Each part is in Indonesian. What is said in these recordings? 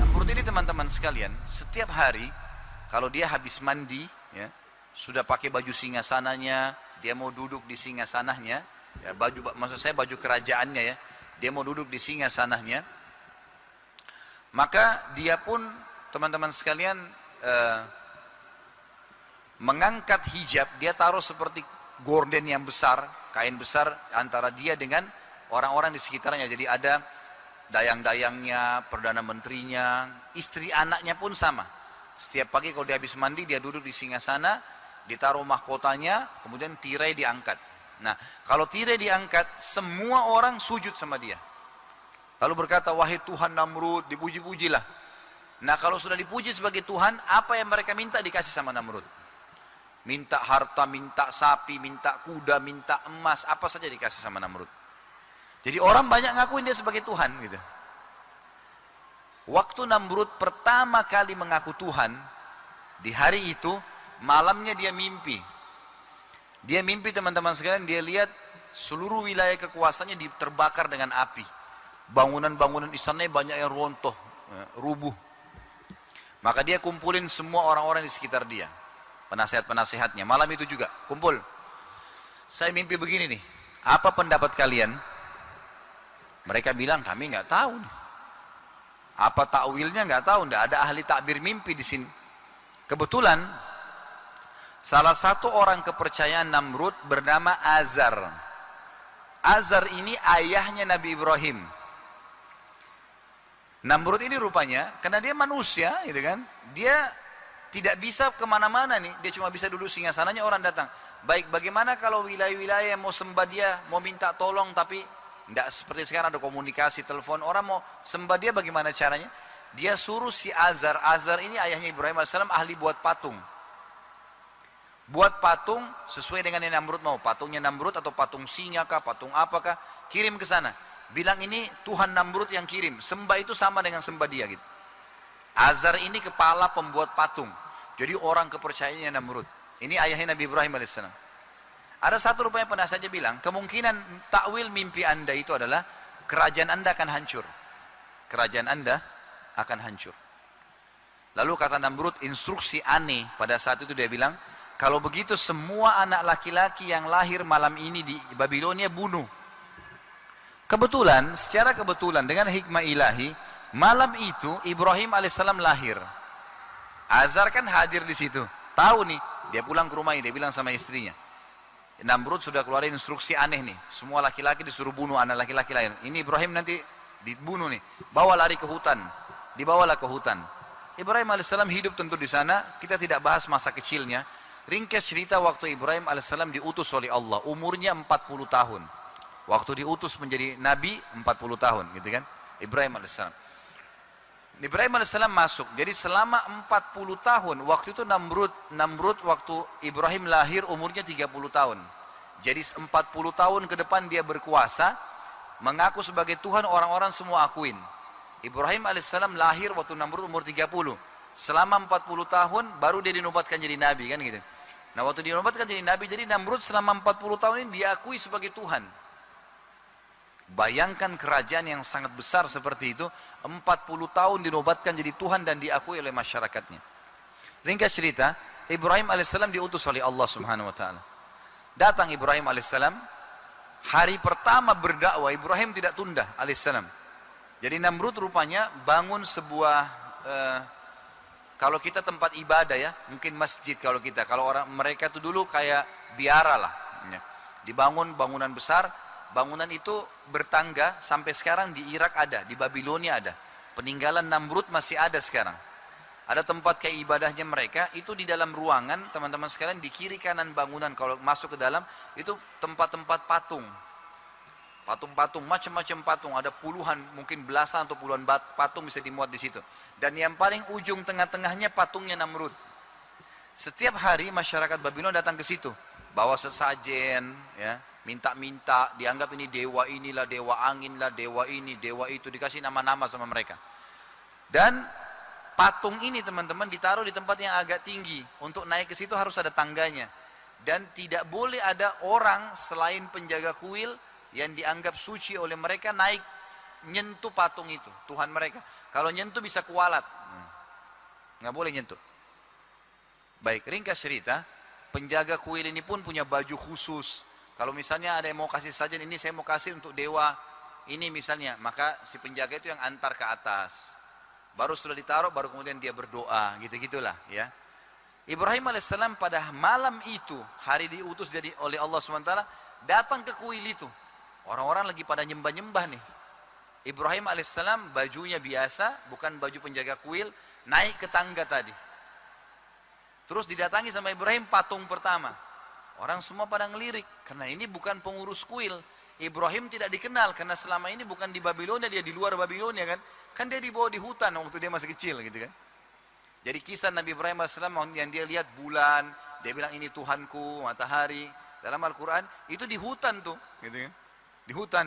Namrud ini teman-teman sekalian, setiap hari kalau dia habis mandi, ya, sudah pakai baju singgasananya, dia mau duduk di singgasananya, ya, maksud saya baju kerajaannya ya, dia mau duduk di singgasananya, maka dia pun teman-teman sekalian mengangkat hijab, dia taruh seperti gorden yang besar, kain besar antara dia dengan orang-orang di sekitarnya. Jadi ada dayang-dayangnya, perdana menterinya, istri anaknya pun sama. Setiap pagi kalau dia habis mandi, dia duduk di singgasana, ditaruh mahkotanya, kemudian tirai diangkat. Nah, kalau tirai diangkat, semua orang sujud sama dia. Lalu berkata, wahai Tuhan Namrud, dipuji-pujilah. Nah, kalau sudah dipuji sebagai Tuhan, apa yang mereka minta dikasih sama Namrud. Minta harta, minta sapi, minta kuda, minta emas, apa saja dikasih sama Namrud. Jadi orang banyak ngakuin dia sebagai Tuhan gitu. Waktu Namrud pertama kali mengaku Tuhan, di hari itu, malamnya dia mimpi. Dia mimpi teman-teman sekalian, dia lihat seluruh wilayah kekuasaannya terbakar dengan api. Bangunan-bangunan istananya banyak yang runtuh, rubuh. Maka dia kumpulin semua orang-orang di sekitar dia. Penasehat-penasehatnya, malam itu juga, kumpul. Saya mimpi begini nih, apa pendapat kalian? Mereka bilang, kami nggak tahu nih. Apa takwilnya nggak tahu, nggak ada ahli takbir mimpi di sini. Kebetulan salah satu orang kepercayaan Namrud bernama Azar. Azar ini ayahnya Nabi Ibrahim. Namrud ini rupanya, karena dia manusia, gitu kan, dia tidak bisa kemana-mana nih, dia cuma bisa duduk singgasananya, orang datang. Baik, bagaimana kalau wilayah-wilayah yang mau sembah dia, mau minta tolong, tapi tidak seperti sekarang ada komunikasi, telepon, orang mau sembah dia bagaimana caranya? Dia suruh si Azar, Azar ini ayahnya Ibrahim AS, ahli buat patung. Buat patung sesuai dengan yang Namrud mau, patungnya Namrud atau patung singa kah, patung apakah, kirim ke sana. Bilang ini Tuhan Namrud yang kirim, sembah itu sama dengan sembah dia gitu. Azar ini kepala pembuat patung, jadi orang kepercayaannya Namrud. Ini ayahnya Nabi Ibrahim AS. Ada satu rupanya penasihatnya bilang, kemungkinan takwil mimpi anda itu adalah kerajaan anda akan hancur. Kerajaan anda akan hancur. Lalu kata Namrud, instruksi aneh pada saat itu dia bilang, kalau begitu semua anak laki-laki yang lahir malam ini di Babilonia bunuh. Kebetulan, secara kebetulan dengan hikmah ilahi, malam itu Ibrahim alaihissalam lahir. Azar kan hadir di situ. Tahu nih, dia pulang ke rumahnya, dia bilang sama istrinya, Namrud sudah keluarin instruksi aneh nih. Semua laki-laki disuruh bunuh anak laki-laki lain. Ini Ibrahim nanti dibunuh nih. Bawa lari ke hutan. Dibawalah ke hutan. Ibrahim alaihissalam hidup tentu di sana. Kita tidak bahas masa kecilnya. Ringkas cerita waktu Ibrahim alaihissalam diutus oleh Allah. Umurnya 40 tahun. Waktu diutus menjadi nabi 40 tahun, gitu kan? Ibrahim alaihissalam. Ibrahim alaihissalam masuk. Jadi selama 40 tahun, waktu itu Namrud waktu Ibrahim lahir umurnya 30 tahun. Jadi 40 tahun ke depan dia berkuasa, mengaku sebagai Tuhan, orang-orang semua akuin. Ibrahim alaihissalam lahir waktu Namrud umur 30. Selama 40 tahun baru dia dinobatkan jadi nabi, kan gitu. Nah, waktu dinobatkan jadi nabi, jadi Namrud selama 40 tahun ini diakui sebagai Tuhan. Bayangkan kerajaan yang sangat besar seperti itu, 40 tahun dinobatkan jadi Tuhan dan diakui oleh masyarakatnya. Ringkas cerita, Ibrahim alaihissalam diutus oleh Allah subhanahu wa ta'ala. Datang Ibrahim alaihissalam, hari pertama berdakwah, Ibrahim tidak tunda alaihissalam. Jadi Namrud rupanya bangun sebuah, kalau kita tempat ibadah ya, mungkin masjid kalau kita, kalau orang mereka itu dulu kayak biara lah. Ya. Dibangun bangunan besar, bangunan itu bertangga sampai sekarang di Irak ada, di Babilonia ada. Peninggalan Namrud masih ada sekarang. Ada tempat kayak ibadahnya mereka, itu di dalam ruangan, teman-teman sekalian, di kiri kanan bangunan, kalau masuk ke dalam, itu tempat-tempat patung. Patung-patung, macam-macam patung, ada puluhan, mungkin belasan atau puluhan patung bisa dimuat di situ. Dan yang paling ujung tengah-tengahnya patungnya Namrud. Setiap hari masyarakat Babylon datang ke situ, bawa sesajen, ya, minta-minta, dianggap ini dewa inilah, dewa angin lah, dewa ini, dewa itu, dikasih nama-nama sama mereka. Dan patung ini teman-teman ditaruh di tempat yang agak tinggi. Untuk naik ke situ harus ada tangganya. Dan tidak boleh ada orang selain penjaga kuil yang dianggap suci oleh mereka naik nyentuh patung itu, Tuhan mereka. Kalau nyentuh bisa kualat, nggak boleh nyentuh. Baik, ringkas cerita, penjaga kuil ini pun punya baju khusus. Kalau misalnya ada yang mau kasih sajen, ini saya mau kasih untuk dewa ini misalnya, maka si penjaga itu yang antar ke atas. Baru sudah ditaruh, baru kemudian dia berdoa, gitu-gitulah ya. Ibrahim alaihissalam pada malam itu, hari diutus jadi oleh Allah SWT, datang ke kuil itu. Orang-orang lagi pada nyembah-nyembah nih. Ibrahim alaihissalam bajunya biasa, bukan baju penjaga kuil, naik ke tangga tadi. Terus didatangi sama Ibrahim patung pertama. Orang semua pada ngelirik, karena ini bukan pengurus kuil. Ibrahim tidak dikenal, karena selama ini bukan di Babilonia, dia di luar Babilonia kan. Kan dia dibawa di hutan waktu dia masih kecil gitu kan. Jadi kisah Nabi Ibrahim alaihissalam yang dia lihat bulan, dia bilang ini Tuhanku, matahari. Dalam Al-Quran, itu di hutan tuh, gitu kan. Di hutan,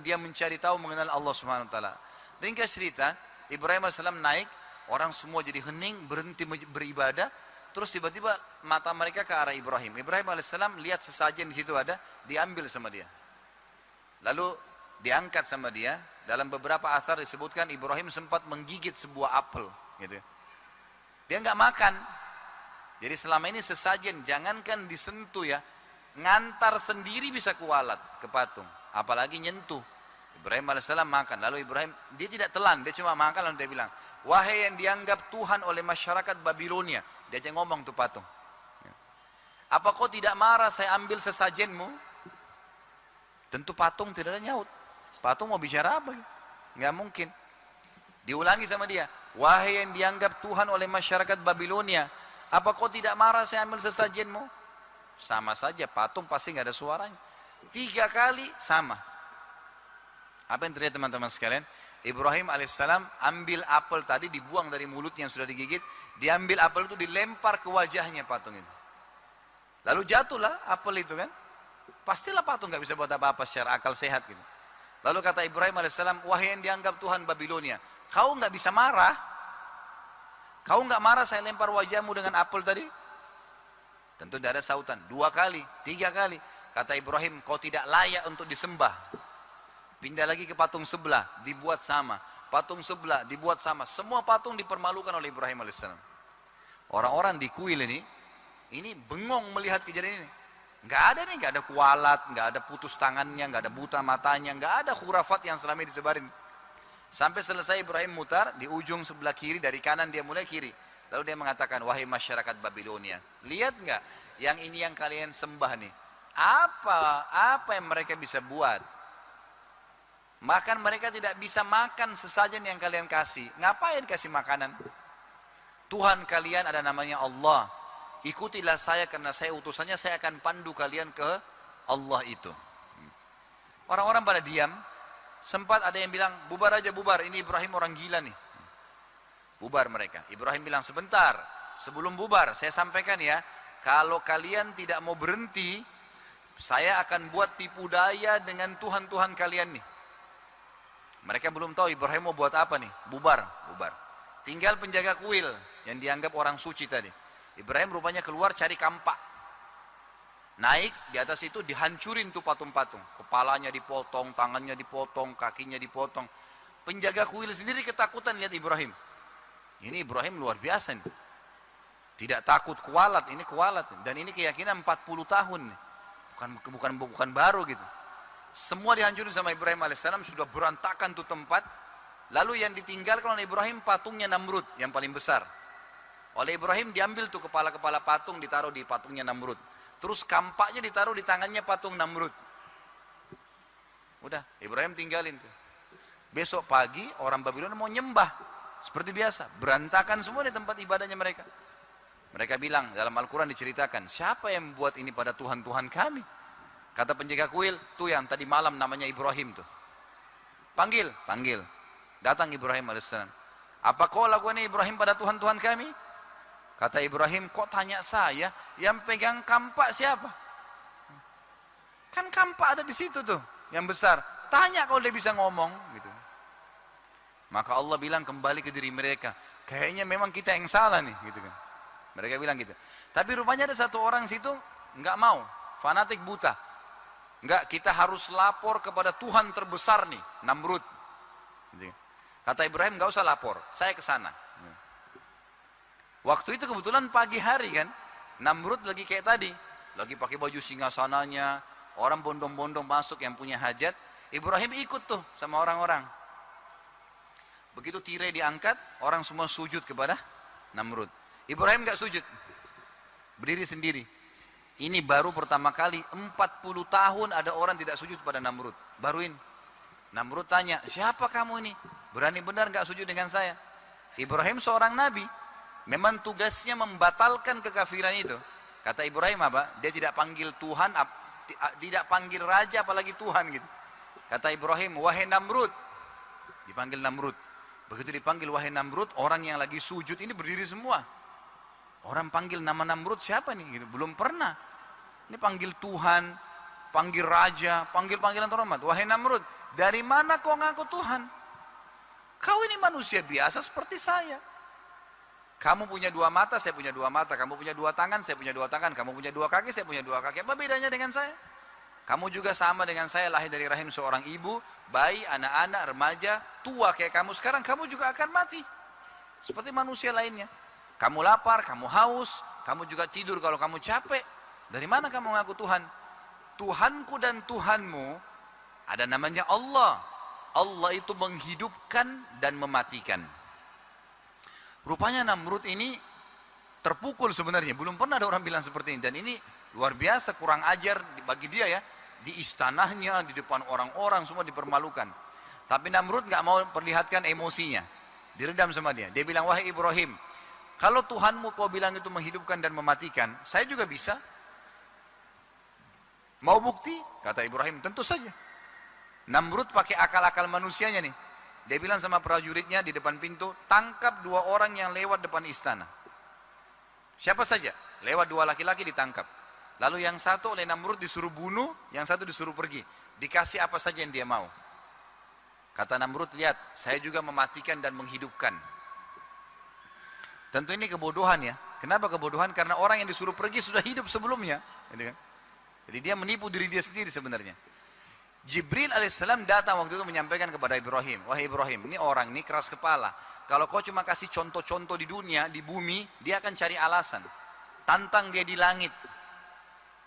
dia mencari tahu mengenal Allah Subhanahu Wa Taala. Ringkas cerita, Ibrahim alaihissalam naik, orang semua jadi hening, berhenti beribadah. Terus tiba-tiba mata mereka ke arah Ibrahim. Ibrahim alaihissalam lihat sesajen di situ ada, diambil sama dia. Lalu diangkat sama dia. Dalam beberapa athar disebutkan Ibrahim sempat menggigit sebuah apel, gitu. Dia nggak makan. Jadi selama ini sesajen, jangankan disentuh ya, ngantar sendiri bisa kualat ke patung, apalagi nyentuh. Ibrahim alaihissalam makan, lalu Ibrahim, dia tidak telan, dia cuma makan, lalu dia bilang, wahai yang dianggap Tuhan oleh masyarakat Babilonia, dia aja ngomong tuh patung, apa kau tidak marah saya ambil sesajenmu? Tentu patung tidak ada nyaut. Patung mau bicara apa? Nggak mungkin. Diulangi sama dia, wahai yang dianggap Tuhan oleh masyarakat Babilonia, apa kau tidak marah saya ambil sesajenmu? Sama saja, patung pasti nggak ada suaranya. 3 kali sama. Apa yang terjadi teman-teman sekalian? Ibrahim alaihissalam ambil apel tadi, dibuang dari mulutnya yang sudah digigit, diambil apel itu dilempar ke wajahnya patung itu. Lalu jatuhlah apel itu kan. Pastilah patung nggak bisa buat apa-apa secara akal sehat gitu. Lalu kata Ibrahim alaihissalam, wahai yang dianggap Tuhan Babilonia, kau nggak bisa marah? Kau nggak marah saya lempar wajahmu dengan apel tadi? Tentu tidak ada sautan. 2 kali, 3 kali. Kata Ibrahim, kau tidak layak untuk disembah. Pindah lagi ke patung sebelah, dibuat sama. Patung sebelah, dibuat sama. Semua patung dipermalukan oleh Ibrahim alaihissalam. Orang-orang di kuil ini bengong melihat kejadian ini. Nggak ada nih, nggak ada kualat, nggak ada putus tangannya, nggak ada buta matanya, nggak ada khurafat yang selama ini disebarin. Sampai selesai Ibrahim mutar, di ujung sebelah kiri, dari kanan dia mulai kiri. Lalu dia mengatakan, wahai masyarakat Babilonia, lihat nggak yang ini yang kalian sembah nih? Apa yang mereka bisa buat? Makan mereka tidak bisa makan sesajen yang kalian kasih. Ngapain kasih makanan? Tuhan kalian ada namanya Allah. Ikutilah saya karena saya utusannya, saya akan pandu kalian ke Allah itu. Orang-orang pada diam. Sempat ada yang bilang, bubar aja bubar, ini Ibrahim orang gila nih. Bubar mereka. Ibrahim bilang, sebentar, sebelum bubar saya sampaikan ya, kalau kalian tidak mau berhenti, saya akan buat tipu daya dengan Tuhan-Tuhan kalian nih. Mereka belum tahu Ibrahim mau buat apa nih. Bubar. Tinggal penjaga kuil yang dianggap orang suci tadi. Ibrahim rupanya keluar cari kampak. Naik di atas itu, dihancurin tuh patung-patung. Kepalanya dipotong, tangannya dipotong, kakinya dipotong. Penjaga kuil sendiri ketakutan lihat Ibrahim. Ini Ibrahim luar biasa nih. Tidak takut kualat, ini kualat. Dan ini keyakinan 40 tahun nih. Bukan baru gitu. Semua dihancurin sama Ibrahim alaihissalam, sudah berantakan tuh tempat. Lalu yang ditinggalkan oleh Ibrahim patungnya Namrud yang paling besar. Oleh Ibrahim diambil tuh kepala-kepala patung, ditaruh di patungnya Namrud. Terus kampaknya ditaruh di tangannya patung Namrud. Udah, Ibrahim tinggalin tuh. Besok pagi orang Babylon mau nyembah seperti biasa, berantakan semua di tempat ibadahnya mereka. Mereka bilang, dalam Al-Quran diceritakan, siapa yang membuat ini pada Tuhan-Tuhan kami? Kata penjaga kuil, tuh yang tadi malam namanya Ibrahim tuh. Panggil, panggil. Datang Ibrahim alaihissalam. Apa kau lakukan ini Ibrahim pada Tuhan-Tuhan kami? Kata Ibrahim, kok tanya saya? Yang pegang kampak siapa? Kan kampak ada di situ tuh, yang besar. Tanya kalau dia bisa ngomong, gitu. Maka Allah bilang kembali ke diri mereka, kayaknya memang kita yang salah nih, gitu kan. Mereka bilang gitu. Tapi rupanya ada satu orang situ nggak mau, fanatik buta. Enggak, kita harus lapor kepada Tuhan terbesar nih, Namrud. Gitu. Kata Ibrahim, nggak usah lapor, saya ke sana. Waktu itu kebetulan pagi hari kan, Namrud lagi kayak tadi, lagi pakai baju singgasananya, orang bondong-bondong masuk yang punya hajat. Ibrahim ikut tuh sama orang-orang. Begitu tirai diangkat, orang semua sujud kepada Namrud. Ibrahim nggak sujud, berdiri sendiri. Ini baru pertama kali 40 tahun ada orang tidak sujud pada Namrud. Baru ini. Namrud tanya, siapa kamu ini? Berani benar nggak sujud dengan saya? Ibrahim seorang nabi. Memang tugasnya membatalkan kekafiran itu. Kata Ibrahim apa? Dia tidak panggil Tuhan, tidak panggil raja apalagi Tuhan gitu. Kata Ibrahim, wahai Namrud. Dipanggil Namrud. Begitu dipanggil wahai Namrud, orang yang lagi sujud ini berdiri semua. Orang panggil nama Namrud siapa nih? Gitu. Belum pernah. Ini panggil Tuhan, panggil raja, panggil panggilan terhormat. Wahai Namrud, dari mana kau ngaku Tuhan? Kau ini manusia biasa seperti saya. Kamu punya dua mata, saya punya dua mata. Kamu punya dua tangan, saya punya dua tangan. Kamu punya dua kaki, saya punya dua kaki. Apa bedanya dengan saya? Kamu juga sama dengan saya, lahir dari rahim seorang ibu, bayi, anak-anak, remaja, tua kayak kamu sekarang. Kamu juga akan mati. Seperti manusia lainnya. Kamu lapar, kamu haus, kamu juga tidur kalau kamu capek. Dari mana kamu ngaku Tuhan? Tuhanku dan Tuhanmu ada namanya Allah. Allah itu menghidupkan dan mematikan. Rupanya Namrud ini terpukul sebenarnya. Belum pernah ada orang bilang seperti ini. Dan ini luar biasa, kurang ajar bagi dia ya. Di istanahnya, di depan orang-orang semua dipermalukan. Tapi Namrud nggak mau perlihatkan emosinya. Diredam sama dia. Dia bilang, wahai Ibrahim, kalau Tuhanmu kau bilang itu menghidupkan dan mematikan, saya juga bisa. Mau bukti? Kata Ibrahim, tentu saja. Namrud pakai akal-akal manusianya nih. Dia bilang sama prajuritnya di depan pintu, tangkap dua orang yang lewat depan istana. Siapa saja? Lewat dua laki-laki ditangkap. Lalu yang satu oleh Namrud disuruh bunuh, yang satu disuruh pergi. Dikasih apa saja yang dia mau. Kata Namrud, lihat, saya juga mematikan dan menghidupkan. Tentu ini kebodohan ya. Kenapa kebodohan? Karena orang yang disuruh pergi sudah hidup sebelumnya. Jadi dia menipu diri dia sendiri sebenarnya. Jibril alaihissalam datang waktu itu menyampaikan kepada Ibrahim, wahai Ibrahim, ini orang ini keras kepala. Kalau kau cuma kasih contoh-contoh di dunia, di bumi, dia akan cari alasan. Tantang dia di langit.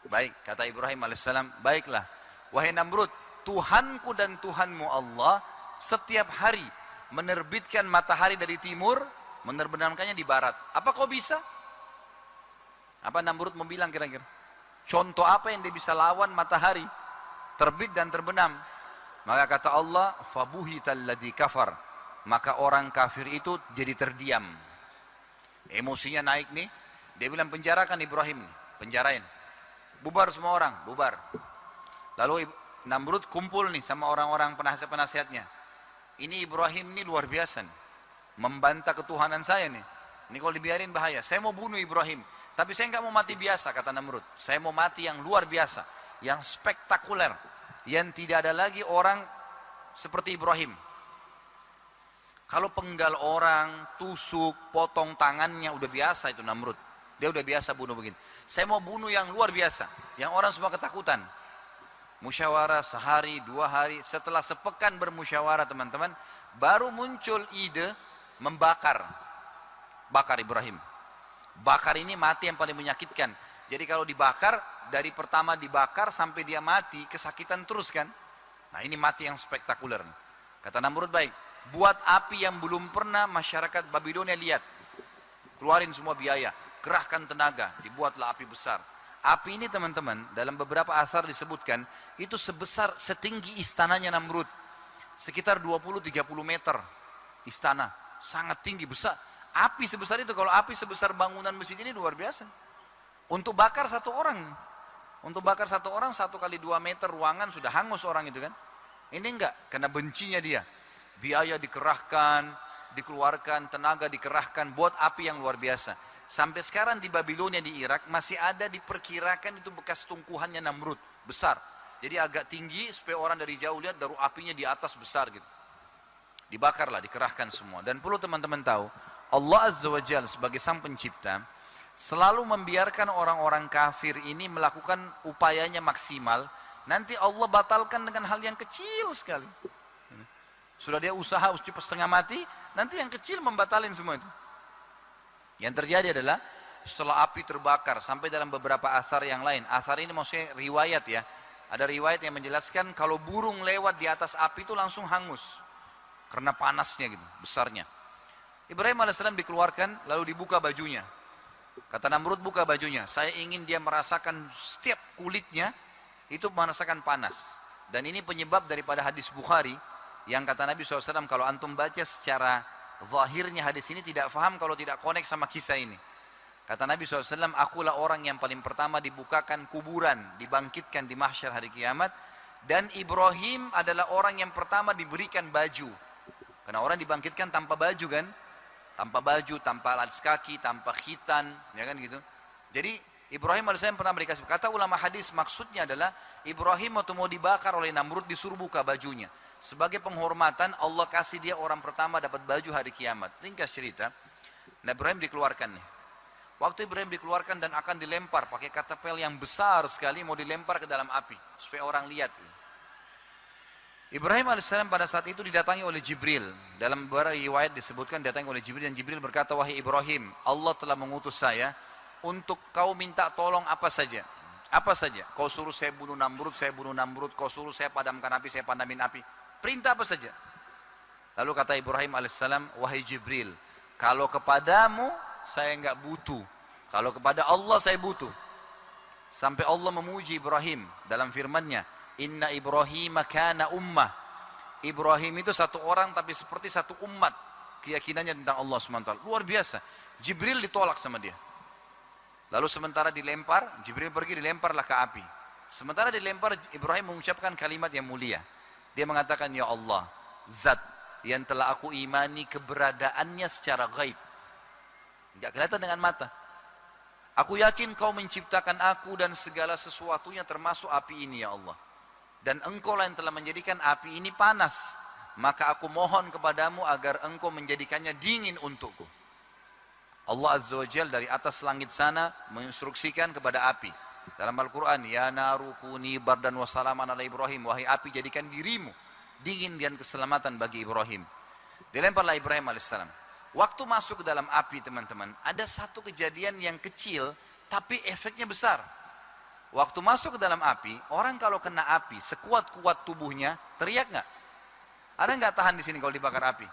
Baik, kata Ibrahim alaihissalam, baiklah. Wahai Namrud, Tuhanku dan Tuhanmu Allah setiap hari menerbitkan matahari dari timur, menerbenamkannya di barat. Apa kau bisa? Apa Namrud mau bilang kira-kira? Contoh apa yang dia bisa lawan matahari? Terbit dan terbenam. Maka kata Allah, fabuhital ladzi kafar. Maka orang kafir itu jadi terdiam. Emosinya naik nih. Dia bilang penjarakan Ibrahim nih, penjarain. Bubar semua orang, bubar. Lalu Namrud kumpul nih sama orang-orang penasihat-penasihatnya. Ini Ibrahim ini luar biasa nih. Membantah ketuhanan saya nih. Ini kalau dibiarin bahaya. Saya mau bunuh Ibrahim. Tapi saya nggak mau mati biasa, kata Namrud. Saya mau mati yang luar biasa. Yang spektakuler. Yang tidak ada lagi orang seperti Ibrahim. Kalau penggal orang, tusuk, potong tangannya, udah biasa itu Namrud. Dia udah biasa bunuh begini. Saya mau bunuh yang luar biasa. Yang orang semua ketakutan. Musyawarah sehari, 2 hari. Setelah sepekan bermusyawarah teman-teman. Baru muncul ide membakar. Bakar Ibrahim. Bakar ini mati yang paling menyakitkan. Jadi kalau dibakar, dari pertama dibakar sampai dia mati, kesakitan terus kan. Nah ini mati yang spektakuler. Kata Namrud, baik, buat api yang belum pernah masyarakat Babilonia lihat. Keluarin semua biaya, kerahkan tenaga, dibuatlah api besar. Api ini teman-teman, dalam beberapa asar disebutkan, itu sebesar setinggi istananya Namrud. Sekitar 20-30 meter istana, sangat tinggi, besar. Api sebesar itu, kalau api sebesar bangunan masjid ini luar biasa. Untuk bakar satu orang. Untuk bakar satu orang 1 kali 2 meter ruangan sudah hangus orang itu kan. Ini enggak, karena bencinya dia. Biaya dikerahkan, dikeluarkan, tenaga dikerahkan buat api yang luar biasa. Sampai sekarang di Babilonia di Irak masih ada diperkirakan itu bekas tungkuhannya Namrud, besar. Jadi agak tinggi supaya orang dari jauh lihat daru apinya di atas besar gitu. Dibakarlah, dikerahkan semua. Dan perlu teman-teman tahu, Allah Azza wa Jalla sebagai sang pencipta selalu membiarkan orang-orang kafir ini melakukan upayanya maksimal, nanti Allah batalkan dengan hal yang kecil sekali. Sudah dia usaha cepat setengah mati, nanti yang kecil membatalin semua itu. Yang terjadi adalah setelah api terbakar sampai dalam beberapa athar yang lain. Athar ini maksudnya riwayat ya. Ada riwayat yang menjelaskan kalau burung lewat di atas api itu langsung hangus karena panasnya gitu, besarnya. Ibrahim alaihissalam dikeluarkan lalu dibuka bajunya. Kata Namrud, buka bajunya. Saya ingin dia merasakan setiap kulitnya itu merasakan panas. Dan ini penyebab daripada hadis Bukhari yang kata Nabi SAW, kalau antum baca secara zahirnya hadis ini tidak faham kalau tidak connect sama kisah ini. Kata Nabi SAW, akulah orang yang paling pertama dibukakan kuburan, dibangkitkan di mahsyar hari kiamat. Dan Ibrahim adalah orang yang pertama diberikan baju. Karena orang dibangkitkan tanpa baju kan, tanpa baju, tanpa alas kaki, tanpa khitan, ya kan gitu. Jadi Ibrahim alaihissalam pernah dikasih. Kata ulama hadis maksudnya adalah Ibrahim waktu mau dibakar oleh Namrud disuruh buka bajunya. Sebagai penghormatan Allah kasih dia orang pertama dapat baju hari kiamat. Ringkas cerita, Nabi Ibrahim dikeluarkan nih. Waktu Ibrahim dikeluarkan dan akan dilempar pakai katapel yang besar sekali mau dilempar ke dalam api supaya orang lihat. Ibrahim alaihissalam pada saat itu didatangi oleh Jibril. Dalam beberapa riwayat disebutkan didatangi oleh Jibril dan Jibril berkata, wahai Ibrahim, Allah telah mengutus saya untuk kau minta tolong apa saja. Apa saja. Kau suruh saya bunuh Namrud, saya bunuh Namrud. Kau suruh saya padamkan api, saya padamin api. Perintah apa saja. Lalu kata Ibrahim alaihissalam, wahai Jibril, kalau kepadamu saya enggak butuh, kalau kepada Allah saya butuh. Sampai Allah memuji Ibrahim dalam firman-Nya, inna Ibrahim kana ummah. Ibrahim itu satu orang tapi seperti satu umat keyakinannya tentang Allah SWT. Luar biasa. Jibril ditolak sama dia. Lalu sementara dilempar, Jibril pergi dilemparlah ke api. Sementara dilempar, Ibrahim mengucapkan kalimat yang mulia. Dia mengatakan, ya Allah, zat yang telah aku imani keberadaannya secara gaib. Tidak kelihatan dengan mata. Aku yakin kau menciptakan aku dan segala sesuatunya termasuk api ini ya Allah. Dan engkau lah yang telah menjadikan api ini panas. Maka aku mohon kepadamu agar engkau menjadikannya dingin untukku. Allah Azza wa Jal dari atas langit sana menginstruksikan kepada api. Dalam Al-Quran, ya naru kuni bardan wa salaman ala Ibrahim. Wahai api jadikan dirimu dingin dan keselamatan bagi Ibrahim. Dilemparlah Ibrahim alaihissalam. Waktu masuk ke dalam api teman-teman, ada satu kejadian yang kecil tapi efeknya besar. Waktu masuk ke dalam api, orang kalau kena api sekuat-kuat tubuhnya teriak nggak? Ada nggak tahan di sini kalau dibakar api?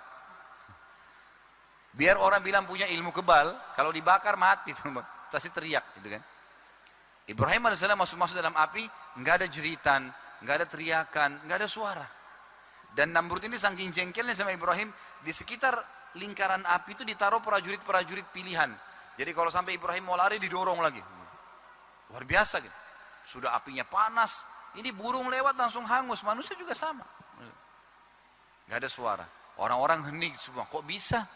Biar orang bilang punya ilmu kebal, kalau dibakar mati pasti teriak gitu kan. Ibrahim alaihissalam masuk dalam api, nggak ada jeritan, nggak ada teriakan, nggak ada suara. Dan Namrud ini saking jengkelnya sama Ibrahim, di sekitar lingkaran api itu ditaruh prajurit-prajurit pilihan. Jadi kalau sampai Ibrahim mau lari didorong lagi. Luar biasa gitu. Sudah apinya panas, ini burung lewat langsung hangus, manusia juga sama. Nggak ada suara. Orang-orang hening semua, kok bisa?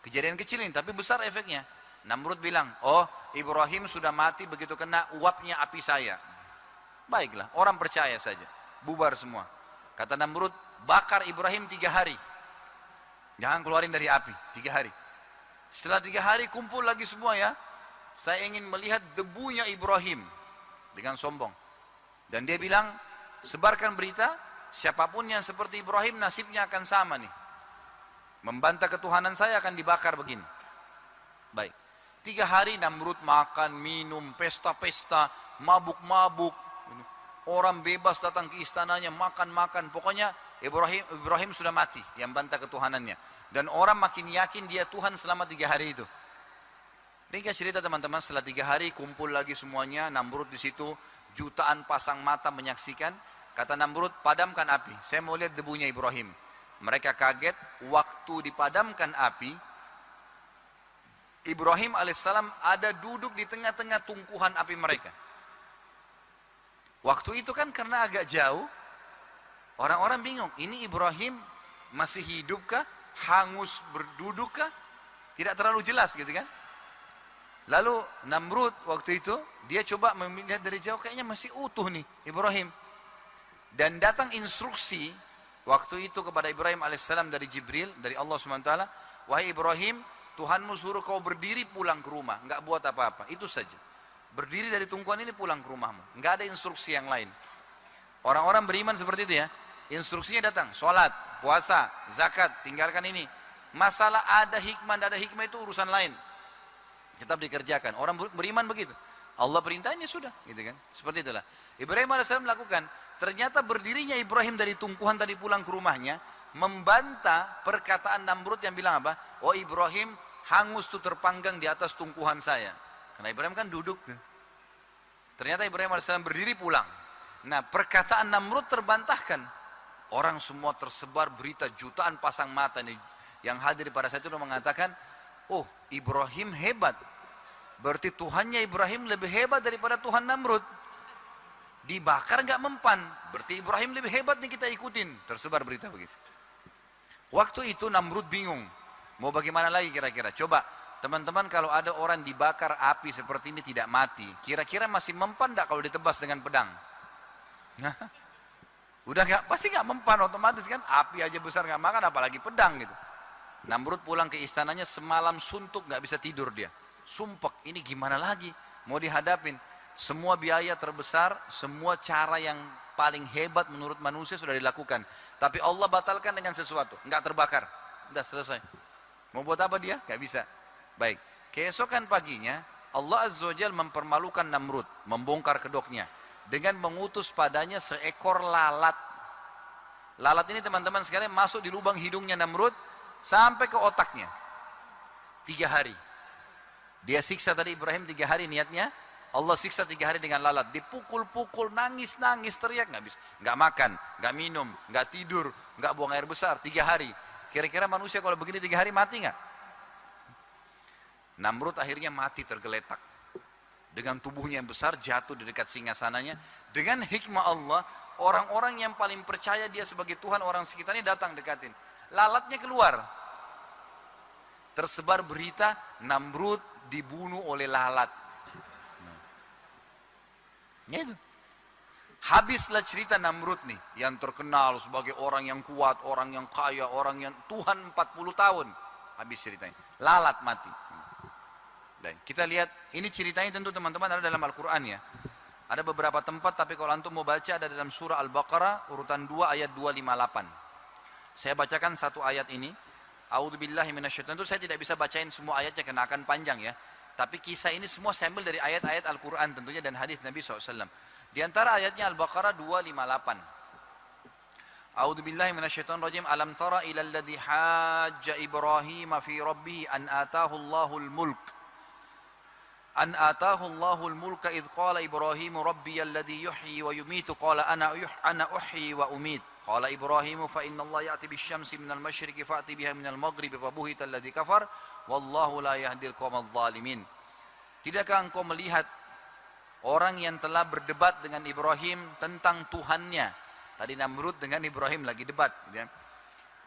Kejadian kecil ini tapi besar efeknya. Namrud bilang, oh Ibrahim sudah mati begitu kena uapnya api saya. Baiklah, orang percaya saja. Bubar semua. Kata Namrud, bakar Ibrahim 3 hari. Jangan keluarin dari api, 3 hari. Setelah 3 hari kumpul lagi semua ya. Saya ingin melihat debunya Ibrahim. Dengan sombong. Dan dia bilang, sebarkan berita, siapapun yang seperti Ibrahim nasibnya akan sama nih. Membantah ketuhanan saya akan dibakar begini. Baik. 3 hari Namrud makan, minum, pesta-pesta, mabuk-mabuk. Orang bebas datang ke istananya, makan-makan. Pokoknya Ibrahim sudah mati yang bantah ketuhanannya. Dan orang makin yakin dia Tuhan selama 3 hari itu. Ringkas cerita teman-teman, setelah 3 hari kumpul lagi semuanya. Namrud di situ, jutaan pasang mata menyaksikan. Kata Namrud, padamkan api. Saya mau lihat debunya Ibrahim. Mereka kaget, waktu dipadamkan api, Ibrahim alaihissalam ada duduk di tengah-tengah tungkuhan api mereka. Waktu itu kan karena agak jauh, orang-orang bingung, ini Ibrahim masih hidupkah? Hangus berdudukkah? Tidak terlalu jelas gitu kan. Lalu Namrud waktu itu, dia coba melihat dari jauh, kayaknya masih utuh nih Ibrahim. Dan datang instruksi waktu itu kepada Ibrahim alaihissalam dari Jibril, dari Allah SWT, wahai Ibrahim, Tuhanmu suruh kau berdiri pulang ke rumah, nggak buat apa-apa, itu saja. Berdiri dari tumpuan ini pulang ke rumahmu, nggak ada instruksi yang lain. Orang-orang beriman seperti itu ya, instruksinya datang, sholat, puasa, zakat, tinggalkan ini. Masalah ada hikmah, tidak ada hikmah itu urusan lain. Tetap dikerjakan. Orang beriman begitu. Allah perintahnya sudah, gitu kan? Seperti itulah. Ibrahim AS melakukan. Ternyata berdirinya Ibrahim dari tumpuan tadi pulang ke rumahnya membantah perkataan Namrud yang bilang apa? Oh Ibrahim hangus tuh terpanggang di atas tumpuan saya. Karena Ibrahim kan duduk. Ternyata Ibrahim AS berdiri pulang. Nah perkataan Namrud terbantahkan. Orang semua tersebar berita jutaan pasang mata nih. Yang hadir pada saat itu mengatakan, oh Ibrahim hebat. Berarti Tuhannya Ibrahim lebih hebat daripada Tuhan Namrud. Dibakar gak mempan. Berarti Ibrahim lebih hebat nih kita ikutin. Tersebar berita begitu. Waktu itu Namrud bingung. Mau bagaimana lagi kira-kira? Coba teman-teman kalau ada orang dibakar api seperti ini tidak mati. Kira-kira masih mempan gak kalau ditebas dengan pedang? Nah, udah gak, pasti gak mempan otomatis kan. Api aja besar gak makan apalagi pedang gitu. Namrud pulang ke istananya semalam suntuk gak bisa tidur dia. Sumpek, ini gimana lagi? Mau dihadapin. Semua biaya terbesar, semua cara yang paling hebat menurut manusia sudah dilakukan. Tapi Allah batalkan dengan sesuatu. Enggak terbakar. Udah selesai. Mau buat apa dia? Gak bisa. Baik. Keesokan paginya, Allah Azza wa Jalla mempermalukan Namrud. Membongkar kedoknya. Dengan mengutus padanya seekor lalat. Lalat ini teman-teman sekalian masuk di lubang hidungnya Namrud. Sampai ke otaknya. 3 hari. Dia siksa tadi Ibrahim 3 hari niatnya. Allah siksa 3 hari dengan lalat. Dipukul-pukul, nangis-nangis, teriak. Nggak bisa. Nggak makan, nggak minum, nggak tidur, nggak buang air besar. 3 hari. Kira-kira manusia kalau begini 3 hari mati nggak? Namrud akhirnya mati tergeletak. Dengan tubuhnya yang besar jatuh di dekat singgasananya. Dengan hikmah Allah, orang-orang yang paling percaya dia sebagai Tuhan, orang sekitarnya datang dekatin. Lalatnya keluar. Tersebar berita Namrud dibunuh oleh lalat. Ya itu. Habislah cerita Namrud nih, yang terkenal sebagai orang yang kuat, orang yang kaya, orang yang Tuhan 40 tahun. Habis ceritanya. Lalat mati. Dan kita lihat, ini ceritanya tentu teman-teman ada dalam Al-Quran ya. Ada beberapa tempat, tapi kalau antum mau baca ada dalam surah Al-Baqarah, urutan 2 ayat 258. Saya bacakan satu ayat ini. A'udzubillahi minasyaitonir rajim. Saya tidak bisa bacain semua ayatnya karena akan panjang ya. Tapi kisah ini semua saya ambil dari ayat-ayat Al-Quran tentunya dan hadis Nabi SAW. Di antara ayatnya Al-Baqarah 258. A'udzubillahi minasyaitonir rajim. Alam tara ilal ladzi hajja Ibrahim fi rabbih an atahu Allahul mulk. An atahu Allahul mulka idh qala Ibrahim rabbiyal ladzi yuhyi wa yumiitu qala ana uhyi wa umiit. Qala Ibrahim fa inna Allah ya'ti bisyamsi minal masyriqi fa'ti biha minal maghribi fa buhita alladzi kafar wallahu la yahdil qaumadh dhalimin. Tidakkah engkau melihat orang yang telah berdebat dengan Ibrahim tentang Tuhannya? Tadi Namrud dengan Ibrahim lagi debat ya.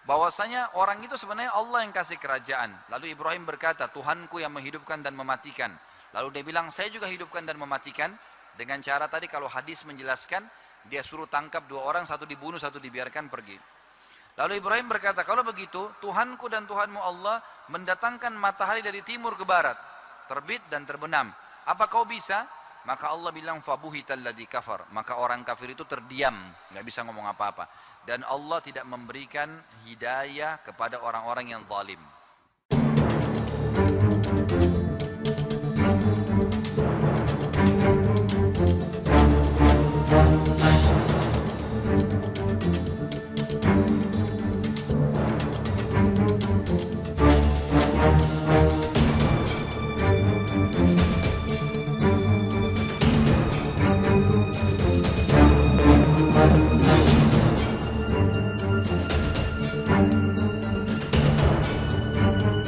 Bahwasanya orang itu sebenarnya Allah yang kasih kerajaan. Lalu Ibrahim berkata, Tuhanku yang menghidupkan dan mematikan. Lalu dia bilang, saya juga hidupkan dan mematikan. Dengan cara tadi kalau hadis menjelaskan, dia suruh tangkap 2 orang, satu dibunuh, satu dibiarkan pergi. Lalu Ibrahim berkata, kalau begitu Tuhanku dan Tuhanmu Allah mendatangkan matahari dari timur ke barat, terbit dan terbenam. Apa kau bisa? Maka Allah bilang, fabuhital ladzi kafar. Maka orang kafir itu terdiam, nggak bisa ngomong apa-apa. Dan Allah tidak memberikan hidayah kepada orang-orang yang zalim.